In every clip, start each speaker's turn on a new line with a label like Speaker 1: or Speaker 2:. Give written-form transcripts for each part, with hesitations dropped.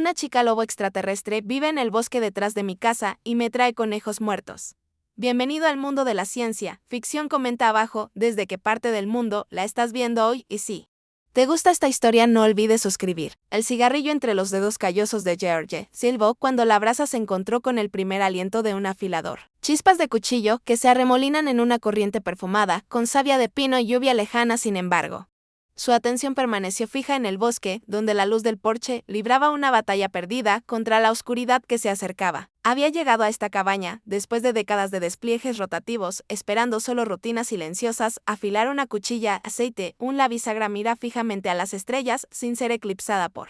Speaker 1: Una chica lobo extraterrestre vive en el bosque detrás de mi casa y me trae conejos muertos. Bienvenido al mundo de la ciencia ficción, comenta abajo, desde qué parte del mundo la estás viendo hoy y si te gusta esta historia no olvides suscribir. El cigarrillo entre los dedos callosos de George silbó cuando la brasa se encontró con el primer aliento de un afilador. Chispas de cuchillo que se arremolinan en una corriente perfumada, con savia de pino y lluvia lejana. Sin embargo, su atención permaneció fija en el bosque, donde la luz del porche libraba una batalla perdida contra la oscuridad que se acercaba. Había llegado a esta cabaña, después de décadas de despliegues rotativos, esperando solo rutinas silenciosas, afilar una cuchilla, aceite, la bisagra mira fijamente a las estrellas, sin ser eclipsada por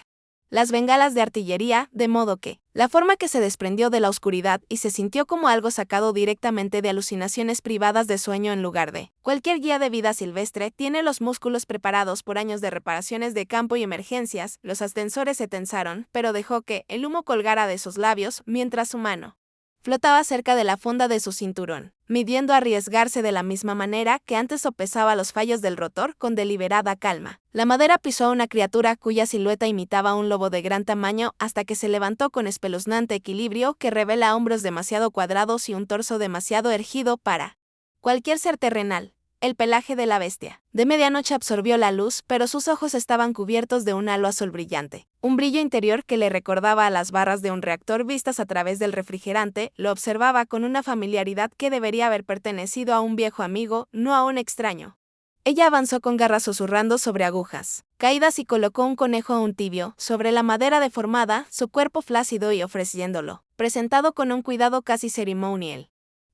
Speaker 1: las bengalas de artillería, de modo que la forma que se desprendió de la oscuridad y se sintió como algo sacado directamente de alucinaciones privadas de sueño en lugar de cualquier guía de vida silvestre. Tiene los músculos preparados por años de reparaciones de campo y emergencias. Los ascensores se tensaron, pero dejó que el humo colgara de sus labios mientras su mano flotaba cerca de la fonda de su cinturón, midiendo arriesgarse de la misma manera que antes sopesaba los fallos del rotor con deliberada calma. La madera pisó a una criatura cuya silueta imitaba a un lobo de gran tamaño hasta que se levantó con espeluznante equilibrio que revela hombros demasiado cuadrados y un torso demasiado erguido para cualquier ser terrenal. El pelaje de la bestia de medianoche absorbió la luz, pero sus ojos estaban cubiertos de un halo azul brillante. Un brillo interior que le recordaba a las barras de un reactor vistas a través del refrigerante. Lo observaba con una familiaridad que debería haber pertenecido a un viejo amigo, no a un extraño. Ella avanzó con garras susurrando sobre agujas caídas y colocó un conejo aún tibio sobre la madera deformada, su cuerpo flácido y ofreciéndolo, presentado con un cuidado casi ceremonial.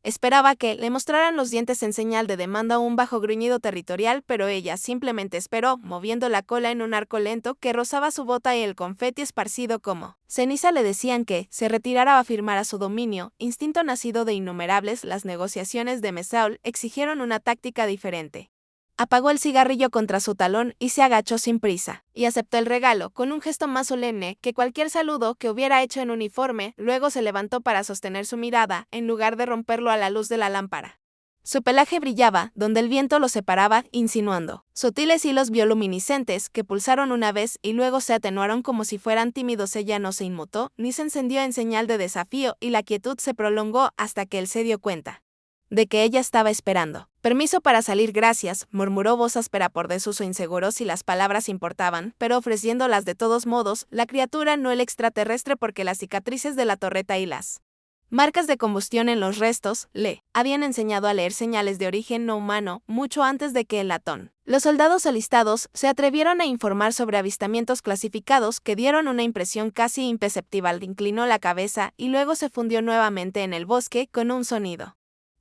Speaker 1: Esperaba que le mostraran los dientes en señal de demanda o un bajo gruñido territorial, pero ella simplemente esperó, moviendo la cola en un arco lento que rozaba su bota y el confeti esparcido como ceniza le decían que se retirara a afirmar a su dominio, instinto nacido de innumerables. Las negociaciones de Mesaul exigieron una táctica diferente. Apagó el cigarrillo contra su talón y se agachó sin prisa, y aceptó el regalo con un gesto más solemne que cualquier saludo que hubiera hecho en uniforme. Luego se levantó para sostener su mirada, en lugar de romperlo a la luz de la lámpara. Su pelaje brillaba, donde el viento lo separaba, insinuando sutiles hilos bioluminiscentes que pulsaron una vez y luego se atenuaron como si fueran tímidos. Ella no se inmutó, ni se encendió en señal de desafío, y la quietud se prolongó hasta que él se dio cuenta de que ella estaba esperando. Permiso para salir, gracias, murmuró voz áspera por desuso, inseguro si las palabras importaban, pero ofreciéndolas de todos modos. La criatura, no el extraterrestre, porque las cicatrices de la torreta y las marcas de combustión en los restos le habían enseñado a leer señales de origen no humano mucho antes de que el latón. Los soldados alistados se atrevieron a informar sobre avistamientos clasificados que dieron una impresión casi imperceptible. Inclinó la cabeza y luego se fundió nuevamente en el bosque con un sonido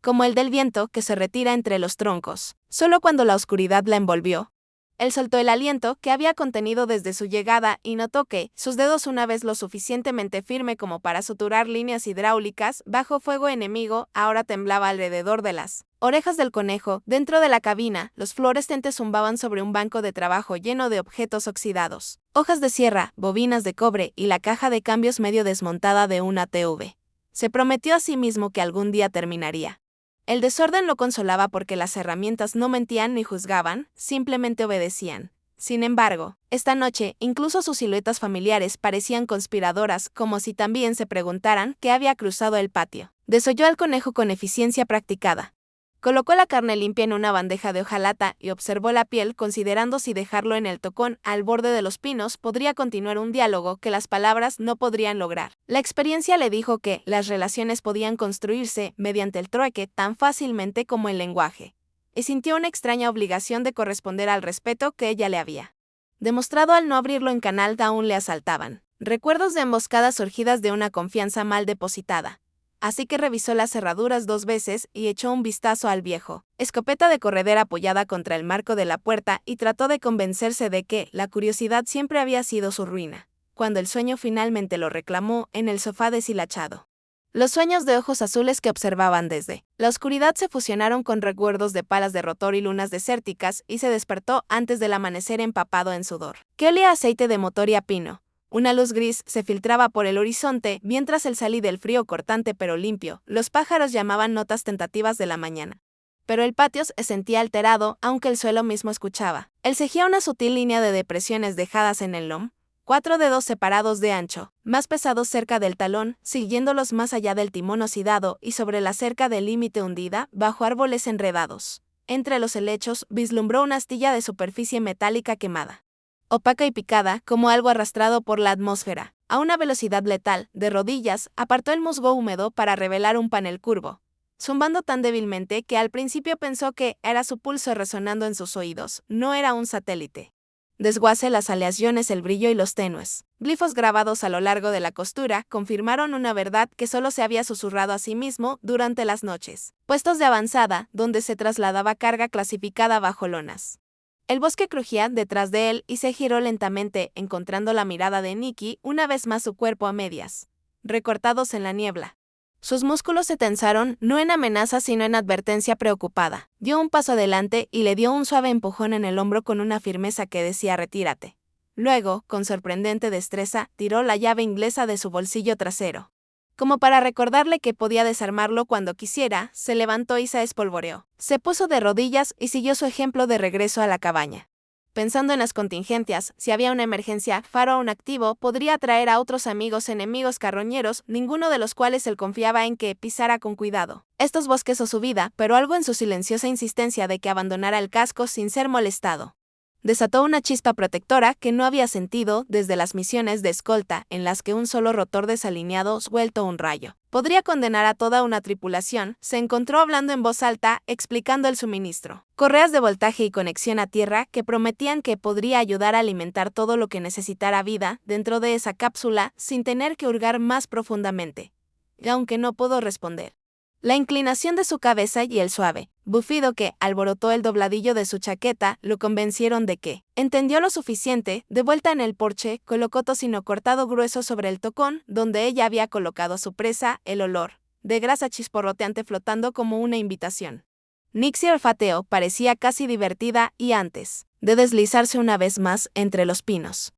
Speaker 1: como el del viento que se retira entre los troncos. Solo cuando la oscuridad la envolvió, él soltó el aliento que había contenido desde su llegada y notó que sus dedos, una vez lo suficientemente firme como para suturar líneas hidráulicas bajo fuego enemigo, ahora temblaba alrededor de las orejas del conejo. Dentro de la cabina, los fluorescentes zumbaban sobre un banco de trabajo lleno de objetos oxidados, hojas de sierra, bobinas de cobre y la caja de cambios medio desmontada de una TV. Se prometió a sí mismo que algún día terminaría. El desorden lo consolaba porque las herramientas no mentían ni juzgaban, simplemente obedecían. Sin embargo, esta noche, incluso sus siluetas familiares parecían conspiradoras, como si también se preguntaran qué había cruzado el patio. Desolló al conejo con eficiencia practicada. Colocó la carne limpia en una bandeja de hojalata y observó la piel, considerando si dejarlo en el tocón al borde de los pinos podría continuar un diálogo que las palabras no podrían lograr. La experiencia le dijo que las relaciones podían construirse mediante el trueque tan fácilmente como el lenguaje, y sintió una extraña obligación de corresponder al respeto que ella le había demostrado al no abrirlo en canal. Aún le asaltaban recuerdos de emboscadas surgidas de una confianza mal depositada. Así que revisó las cerraduras 2 veces y echó un vistazo al viejo escopeta de corredera apoyada contra el marco de la puerta y trató de convencerse de que la curiosidad siempre había sido su ruina. Cuando el sueño finalmente lo reclamó en el sofá deshilachado, los sueños de ojos azules que observaban desde la oscuridad se fusionaron con recuerdos de palas de rotor y lunas desérticas, y se despertó antes del amanecer empapado en sudor que olía a aceite de motor y a pino. Una luz gris se filtraba por el horizonte mientras él salía del frío cortante pero limpio. Los pájaros llamaban notas tentativas de la mañana, pero el patio se sentía alterado, aunque el suelo mismo escuchaba. Él seguía una sutil línea de depresiones dejadas en el lomo, 4 dedos separados de ancho, más pesados cerca del talón, siguiéndolos más allá del timón oxidado y sobre la cerca del límite hundida, bajo árboles enredados. Entre los helechos vislumbró una astilla de superficie metálica quemada, opaca y picada, como algo arrastrado por la atmósfera. A una velocidad letal, de rodillas, apartó el musgo húmedo para revelar un panel curvo, zumbando tan débilmente que al principio pensó que era su pulso resonando en sus oídos, no era un satélite. Desguace, las aleaciones, el brillo y los tenues glifos grabados a lo largo de la costura confirmaron una verdad que solo se había susurrado a sí mismo durante las noches. Puestos de avanzada, donde se trasladaba carga clasificada bajo lonas. El bosque crujía detrás de él y se giró lentamente, encontrando la mirada de Nikki, una vez más su cuerpo a medias, recortados en la niebla. Sus músculos se tensaron, no en amenaza sino en advertencia preocupada. Dio un paso adelante y le dio un suave empujón en el hombro con una firmeza que decía retírate. Luego, con sorprendente destreza, tiró la llave inglesa de su bolsillo trasero. Como para recordarle que podía desarmarlo cuando quisiera, se levantó y se espolvoreó. Se puso de rodillas y siguió su ejemplo de regreso a la cabaña. Pensando en las contingencias, si había una emergencia, Faro aún activo podría atraer a otros enemigos carroñeros, ninguno de los cuales él confiaba en que pisara con cuidado estos bosques o su vida, pero algo en su silenciosa insistencia de que abandonara el casco sin ser molestado desató una chispa protectora que no había sentido desde las misiones de escolta, en las que un solo rotor desalineado suelto un rayo podría condenar a toda una tripulación. Se encontró hablando en voz alta, explicando el suministro. Correas de voltaje y conexión a tierra que prometían que podría ayudar a alimentar todo lo que necesitara vida dentro de esa cápsula sin tener que hurgar más profundamente. Y aunque no pudo responder. La inclinación de su cabeza y el suave bufido que alborotó el dobladillo de su chaqueta lo convencieron de que entendió lo suficiente. De vuelta en el porche, colocó tocino cortado grueso sobre el tocón, donde ella había colocado a su presa, el olor de grasa chisporroteante flotando como una invitación. Nixie olfateó, parecía casi divertida, y antes de deslizarse una vez más entre los pinos,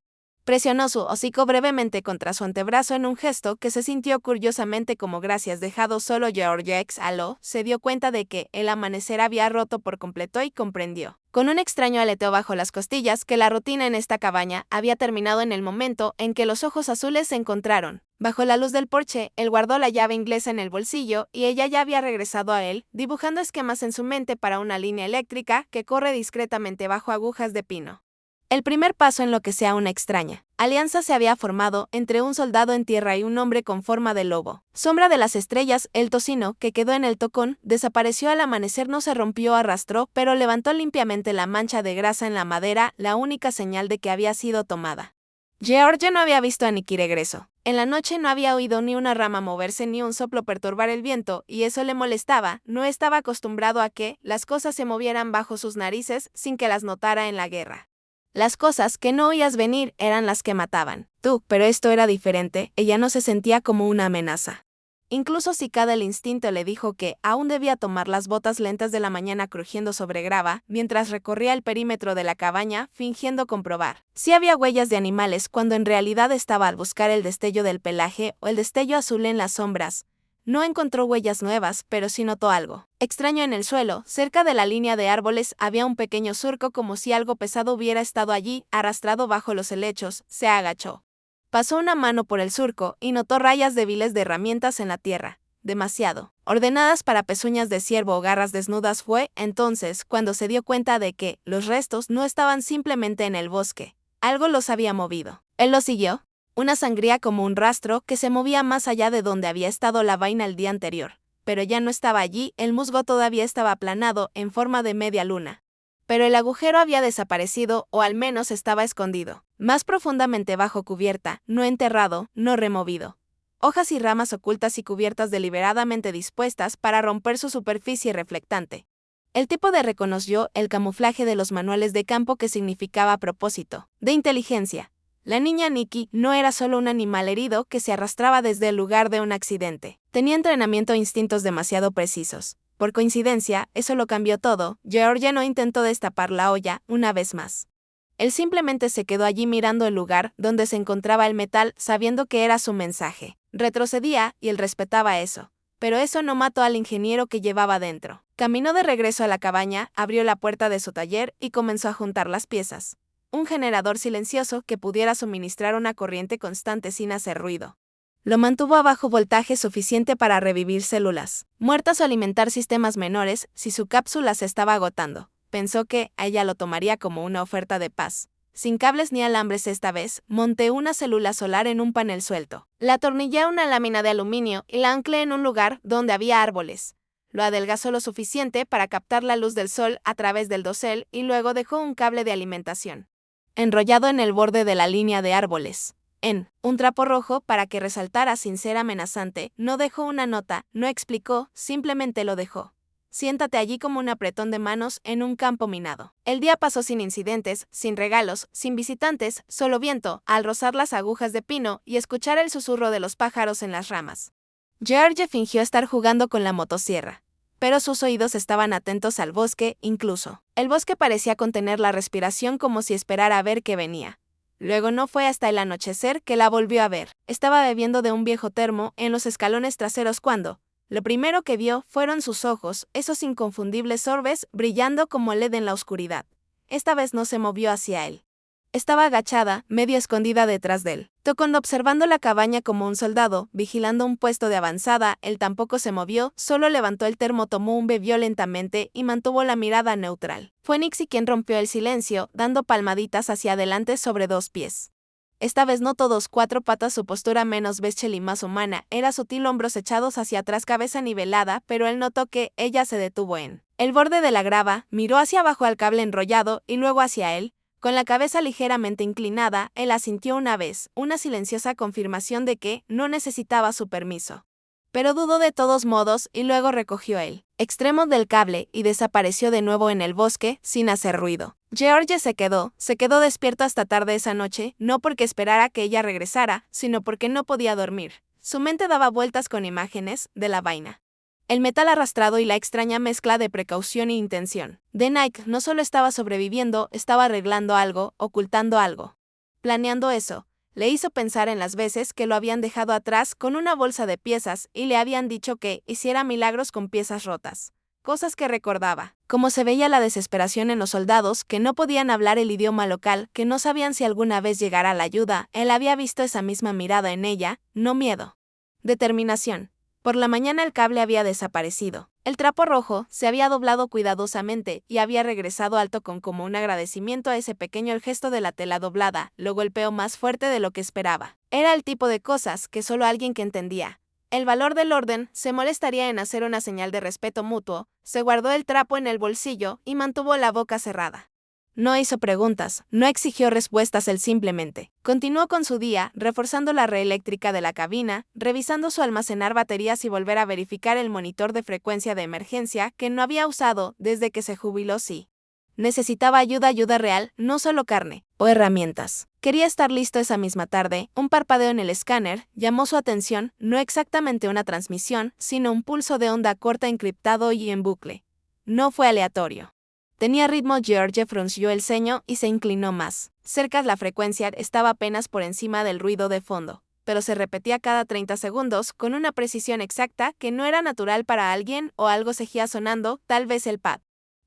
Speaker 1: presionó su hocico brevemente contra su antebrazo en un gesto que se sintió curiosamente como gracias. Dejado solo, George exhaló, se dio cuenta de que el amanecer había roto por completo y comprendió, con un extraño aleteo bajo las costillas, que la rutina en esta cabaña había terminado en el momento en que los ojos azules se encontraron. Bajo la luz del porche, él guardó la llave inglesa en el bolsillo y ella ya había regresado a él, dibujando esquemas en su mente para una línea eléctrica que corre discretamente bajo agujas de pino. El primer paso en lo que sea una extraña alianza se había formado entre un soldado en tierra y un hombre con forma de lobo. Sombra de las estrellas, el tocino, que quedó en el tocón, desapareció al amanecer. No se rompió, arrastró, pero levantó limpiamente la mancha de grasa en la madera, la única señal de que había sido tomada. George no había visto a Nikki regreso. En la noche no había oído ni una rama moverse ni un soplo perturbar el viento, y eso le molestaba. No estaba acostumbrado a que las cosas se movieran bajo sus narices sin que las notara en la guerra. Las cosas que no oías venir eran las que mataban. Pero esto era diferente, ella no se sentía como una amenaza. Incluso si cada el instinto le dijo que aún debía tomar las botas lentas de la mañana crujiendo sobre grava, mientras recorría el perímetro de la cabaña, fingiendo comprobar si había huellas de animales cuando en realidad estaba al buscar el destello del pelaje o el destello azul en las sombras. No encontró huellas nuevas, pero sí notó algo extraño en el suelo. Cerca de la línea de árboles había un pequeño surco, como si algo pesado hubiera estado allí, arrastrado bajo los helechos. Se agachó. Pasó una mano por el surco y notó rayas débiles de herramientas en la tierra, demasiado ordenadas para pezuñas de ciervo o garras desnudas. Fue entonces cuando se dio cuenta de que los restos no estaban simplemente en el bosque. Algo los había movido. Él los siguió. Una sangría como un rastro que se movía más allá de donde había estado la vaina el día anterior. Pero ya no estaba allí, el musgo todavía estaba aplanado en forma de media luna. Pero el agujero había desaparecido, o al menos estaba escondido, más profundamente bajo cubierta, no enterrado, no removido. Hojas y ramas ocultas y cubiertas deliberadamente dispuestas para romper su superficie reflectante. El tipo de reconoció el camuflaje de los manuales de campo que significaba propósito, de inteligencia. La niña Nikki no era solo un animal herido que se arrastraba desde el lugar de un accidente. Tenía entrenamiento e instintos demasiado precisos. Por coincidencia, eso lo cambió todo. George no intentó destapar la olla una vez más. Él simplemente se quedó allí mirando el lugar donde se encontraba el metal, sabiendo que era su mensaje. Retrocedía, y él respetaba eso. Pero eso no mató al ingeniero que llevaba dentro. Caminó de regreso a la cabaña, abrió la puerta de su taller y comenzó a juntar las piezas. un generador silencioso que pudiera suministrar una corriente constante sin hacer ruido. Lo mantuvo a bajo voltaje suficiente para revivir células muertas o alimentar sistemas menores si su cápsula se estaba agotando. Pensó que ella lo tomaría como una oferta de paz. Sin cables ni alambres esta vez, monté una célula solar en un panel suelto. La atornillé a una lámina de aluminio y la anclé en un lugar donde había árboles. Lo adelgazó lo suficiente para captar la luz del sol a través del dosel y luego dejó un cable de alimentación enrollado en el borde de la línea de árboles. En un trapo rojo para que resaltara sin ser amenazante, no dejó una nota, no explicó, simplemente lo dejó. Siéntate allí como un apretón de manos en un campo minado. El día pasó sin incidentes, sin regalos, sin visitantes, solo viento, al rozar las agujas de pino y escuchar el susurro de los pájaros en las ramas. George fingió estar jugando con la motosierra, pero sus oídos estaban atentos al bosque, incluso. El bosque parecía contener la respiración como si esperara a ver qué venía. Luego no fue hasta el anochecer que la volvió a ver. Estaba bebiendo de un viejo termo en los escalones traseros cuando lo primero que vio fueron sus ojos, esos inconfundibles orbes brillando como LED en la oscuridad. Esta vez no se movió hacia él. Estaba agachada, medio escondida detrás de él. Tocón observando la cabaña como un soldado, vigilando un puesto de avanzada, él tampoco se movió, solo levantó el termo, tomó un bebió lentamente y mantuvo la mirada neutral. Fue Nixie quien rompió el silencio, dando palmaditas hacia adelante sobre dos pies. Esta vez no todos cuatro patas, su postura menos bestial y más humana, era sutil, hombros echados hacia atrás, cabeza nivelada, pero él notó que ella se detuvo en el borde de la grava, miró hacia abajo al cable enrollado y luego hacia él. Con la cabeza ligeramente inclinada, él asintió una vez, una silenciosa confirmación de que no necesitaba su permiso. Pero dudó de todos modos y luego recogió el extremo del cable y desapareció de nuevo en el bosque, sin hacer ruido. George se quedó despierto hasta tarde esa noche, no porque esperara que ella regresara, sino porque no podía dormir. Su mente daba vueltas con imágenes de la vaina. El metal arrastrado y la extraña mezcla de precaución e intención. The Knight no solo estaba sobreviviendo, estaba arreglando algo, ocultando algo. Planeando eso, le hizo pensar en las veces que lo habían dejado atrás con una bolsa de piezas y le habían dicho que hiciera milagros con piezas rotas. Cosas que recordaba. Cómo se veía la desesperación en los soldados que no podían hablar el idioma local, que no sabían si alguna vez llegara la ayuda. Él había visto esa misma mirada en ella, no miedo. Determinación. Por la mañana el cable había desaparecido. El trapo rojo se había doblado cuidadosamente y había regresado alto como un agradecimiento a ese pequeño el gesto de la tela doblada, lo golpeó más fuerte de lo que esperaba. Era el tipo de cosas que solo alguien que entendía el valor del orden se molestaría en hacer una señal de respeto mutuo. Se guardó el trapo en el bolsillo y mantuvo la boca cerrada. No hizo preguntas, no exigió respuestas, él simplemente continuó con su día, reforzando la red eléctrica de la cabina, revisando su almacenar baterías y volver a verificar el monitor de frecuencia de emergencia que no había usado desde que se jubiló. Sí. Necesitaba ayuda real, no solo carne o herramientas. Quería estar listo esa misma tarde. Un parpadeo en el escáner llamó su atención, no exactamente una transmisión, sino un pulso de onda corta encriptado y en bucle. No fue aleatorio. Tenía ritmo. George frunció el ceño y se inclinó más. Cerca la frecuencia estaba apenas por encima del ruido de fondo, pero se repetía cada 30 segundos con una precisión exacta que no era natural para alguien, o algo seguía sonando, tal vez el pad.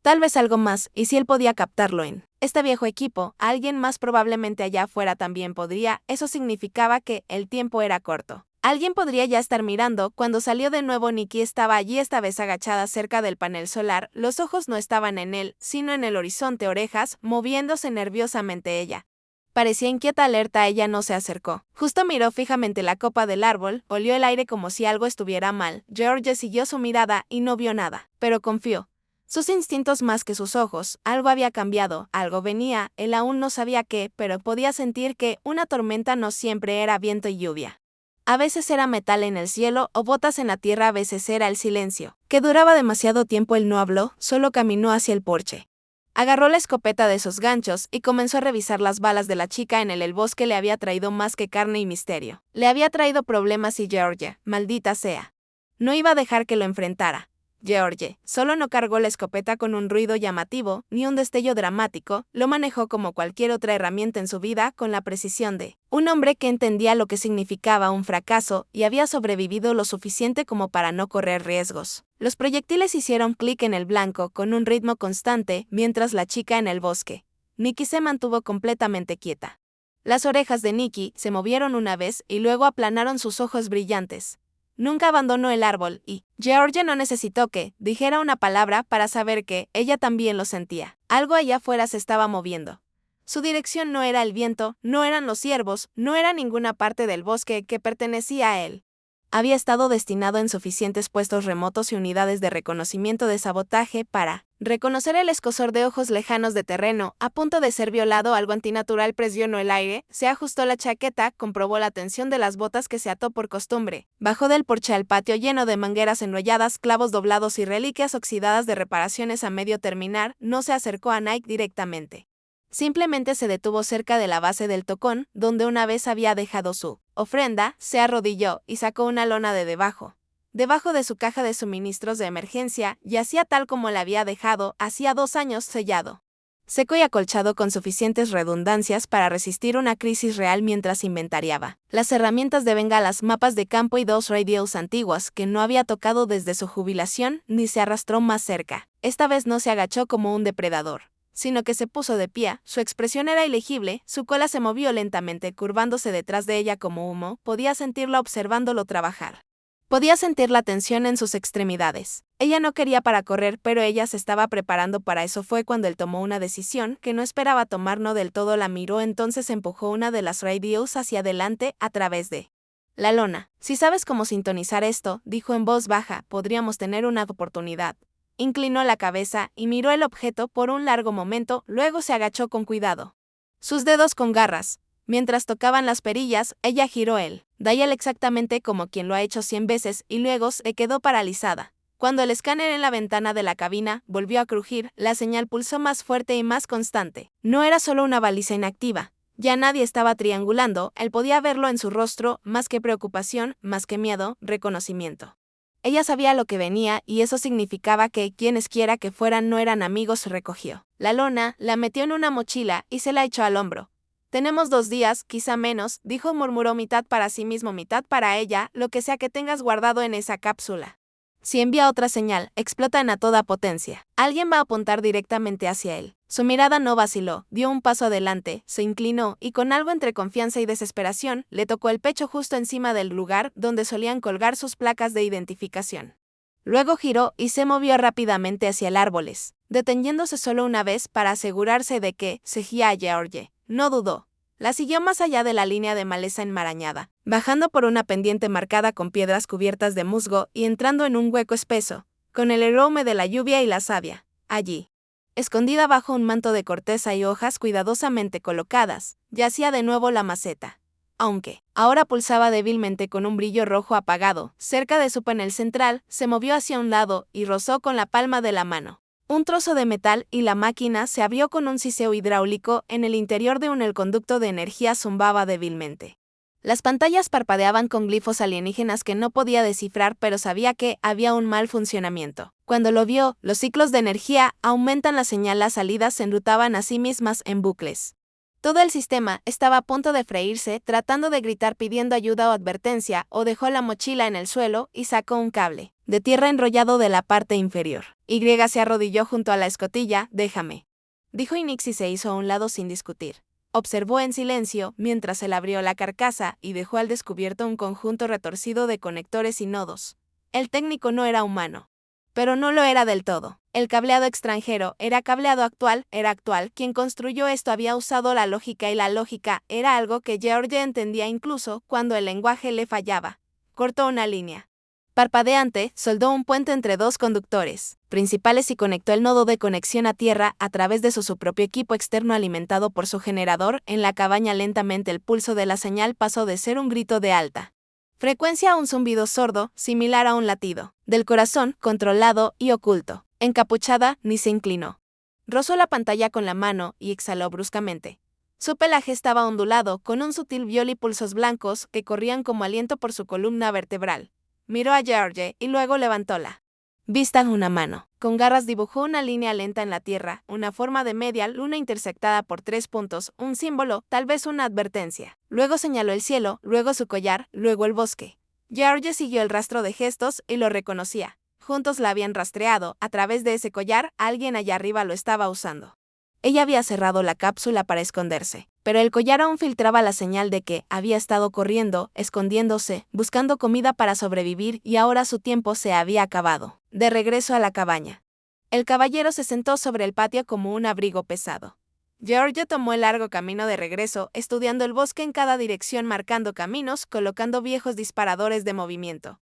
Speaker 1: Tal vez algo más, y si él podía captarlo en este viejo equipo, alguien más probablemente allá afuera también podría. Eso significaba que el tiempo era corto. Alguien podría ya estar mirando. Cuando salió de nuevo, Nikki estaba allí, esta vez agachada cerca del panel solar. Los ojos no estaban en él, sino en el horizonte, orejas moviéndose nerviosamente. Ella parecía inquieta, alerta. Ella no se acercó. Justo miró fijamente la copa del árbol, olió el aire como si algo estuviera mal. George siguió su mirada y no vio nada, pero confió. Sus instintos más que sus ojos. Algo había cambiado, algo venía, él aún no sabía qué, pero podía sentir que una tormenta no siempre era viento y lluvia. A veces era metal en el cielo o botas en la tierra, a veces era el silencio, que duraba demasiado tiempo. Él no habló, solo caminó hacia el porche. Agarró la escopeta de esos ganchos y comenzó a revisar las balas de la chica en él. El bosque le había traído más que carne y misterio. Le había traído problemas y George, maldita sea, no iba a dejar que lo enfrentara. George solo no cargó la escopeta con un ruido llamativo, ni un destello dramático, lo manejó como cualquier otra herramienta en su vida, con la precisión de un hombre que entendía lo que significaba un fracaso y había sobrevivido lo suficiente como para no correr riesgos. Los proyectiles hicieron clic en el blanco con un ritmo constante, mientras la chica en el bosque Nikki se mantuvo completamente quieta. Las orejas de Nikki se movieron una vez y luego aplanaron sus ojos brillantes. Nunca abandonó el árbol y George no necesitó que dijera una palabra para saber que ella también lo sentía. Algo allá afuera se estaba moviendo. Su dirección no era el viento, no eran los ciervos, no era ninguna parte del bosque que pertenecía a él. Había estado destinado en suficientes puestos remotos y unidades de reconocimiento de sabotaje para reconocer el escozor de ojos lejanos de terreno, a punto de ser violado. Algo antinatural presionó el aire, se ajustó la chaqueta, comprobó la tensión de las botas que se ató por costumbre, bajó del porche al patio lleno de mangueras enrolladas, clavos doblados y reliquias oxidadas de reparaciones a medio terminar. No se acercó a Nike directamente. Simplemente se detuvo cerca de la base del tocón, donde una vez había dejado su ofrenda, se arrodilló y sacó una lona de debajo. Debajo de su caja de suministros de emergencia, yacía tal como la había dejado hacía 2 años, sellado. Seco y acolchado con suficientes redundancias para resistir una crisis real mientras inventariaba las herramientas de bengalas, mapas de campo y 2 radios antiguas que no había tocado desde su jubilación, ni se arrastró más cerca. Esta vez no se agachó como un depredador, sino que se puso de pie. Su expresión era ilegible, su cola se movió lentamente, curvándose detrás de ella como humo. Podía sentirla observándolo trabajar. Podía sentir la tensión en sus extremidades. Ella no quería para correr, pero ella se estaba preparando para eso. Fue cuando él tomó una decisión que no esperaba tomar. No del todo la miró, entonces empujó una de las radios hacia adelante, a través de la lona. Si sabes cómo sintonizar esto, dijo en voz baja, podríamos tener una oportunidad. Inclinó la cabeza y miró el objeto por un largo momento, luego se agachó con cuidado. Sus dedos con garras. Mientras tocaban las perillas, ella giró el dial exactamente como quien lo ha hecho 100 veces y luego se quedó paralizada. Cuando el escáner en la ventana de la cabina volvió a crujir, la señal pulsó más fuerte y más constante. No era solo una baliza inactiva. Ya nadie estaba triangulando, él podía verlo en su rostro, más que preocupación, más que miedo, reconocimiento. Ella sabía lo que venía y eso significaba que quienesquiera que fueran no eran amigos. Recogió la lona, la metió en una mochila y se la echó al hombro. Tenemos 2 días, quizá menos, dijo, murmuró, mitad para sí mismo, mitad para ella, lo que sea que tengas guardado en esa cápsula. Si envía otra señal, explotan a toda potencia. Alguien va a apuntar directamente hacia él. Su mirada no vaciló, dio un paso adelante, se inclinó y con algo entre confianza y desesperación, le tocó el pecho justo encima del lugar donde solían colgar sus placas de identificación. Luego giró y se movió rápidamente hacia el árboles, deteniéndose solo una vez para asegurarse de que seguía a George. No dudó. La siguió más allá de la línea de maleza enmarañada, bajando por una pendiente marcada con piedras cubiertas de musgo y entrando en un hueco espeso, con el aroma de la lluvia y la savia. Allí, escondida bajo un manto de corteza y hojas cuidadosamente colocadas, yacía de nuevo la maceta. Aunque ahora pulsaba débilmente con un brillo rojo apagado, cerca de su panel central, se movió hacia un lado y rozó con la palma de la mano un trozo de metal y la máquina se abrió con un siseo hidráulico. En el interior el conducto de energía zumbaba débilmente. Las pantallas parpadeaban con glifos alienígenas que no podía descifrar, pero sabía que había un mal funcionamiento. Cuando lo vio, los ciclos de energía aumentan, la señal, las salidas se enrutaban a sí mismas en bucles. Todo el sistema estaba a punto de freírse, tratando de gritar pidiendo ayuda o advertencia, o dejó la mochila en el suelo y sacó un cable de tierra enrollado de la parte inferior. Y se arrodilló junto a la escotilla. Déjame, dijo, y Nixie se hizo a un lado sin discutir. Observó en silencio mientras él abrió la carcasa y dejó al descubierto un conjunto retorcido de conectores y nodos. El técnico no era humano, pero no lo era del todo. El cableado extranjero era cableado actual, era actual. Quien construyó esto había usado la lógica y la lógica era algo que George entendía incluso cuando el lenguaje le fallaba. Cortó una línea parpadeante, soldó un puente entre 2 conductores principales y conectó el nodo de conexión a tierra a través de su propio equipo externo alimentado por su generador. En la cabaña lentamente el pulso de la señal pasó de ser un grito de alta frecuencia a un zumbido sordo, similar a un latido del corazón, controlado y oculto. Encapuchada, ni se inclinó. Rozó la pantalla con la mano y exhaló bruscamente. Su pelaje estaba ondulado, con un sutil viol y pulsos blancos que corrían como aliento por su columna vertebral. Miró a George y luego levantó la vista. Una mano con garras dibujó una línea lenta en la tierra, una forma de media luna intersectada por 3 puntos, un símbolo, tal vez una advertencia. Luego señaló el cielo, luego su collar, luego el bosque. George siguió el rastro de gestos y lo reconocía. Juntos la habían rastreado. A través de ese collar, alguien allá arriba lo estaba usando. Ella había cerrado la cápsula para esconderse, pero el collar aún filtraba la señal de que había estado corriendo, escondiéndose, buscando comida para sobrevivir y ahora su tiempo se había acabado. De regreso a la cabaña. El caballero se sentó sobre el patio como un abrigo pesado. Giorgio tomó el largo camino de regreso, estudiando el bosque en cada dirección, marcando caminos, colocando viejos disparadores de movimiento.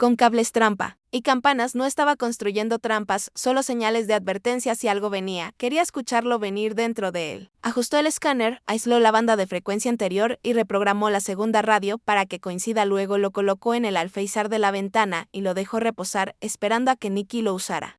Speaker 1: Con cables trampa y campanas, no estaba construyendo trampas, solo señales de advertencia si algo venía. Quería escucharlo venir dentro de él. Ajustó el escáner, aisló la banda de frecuencia anterior y reprogramó la segunda radio para que coincida. Luego lo colocó en el alféizar de la ventana y lo dejó reposar, esperando a que Nicky lo usara.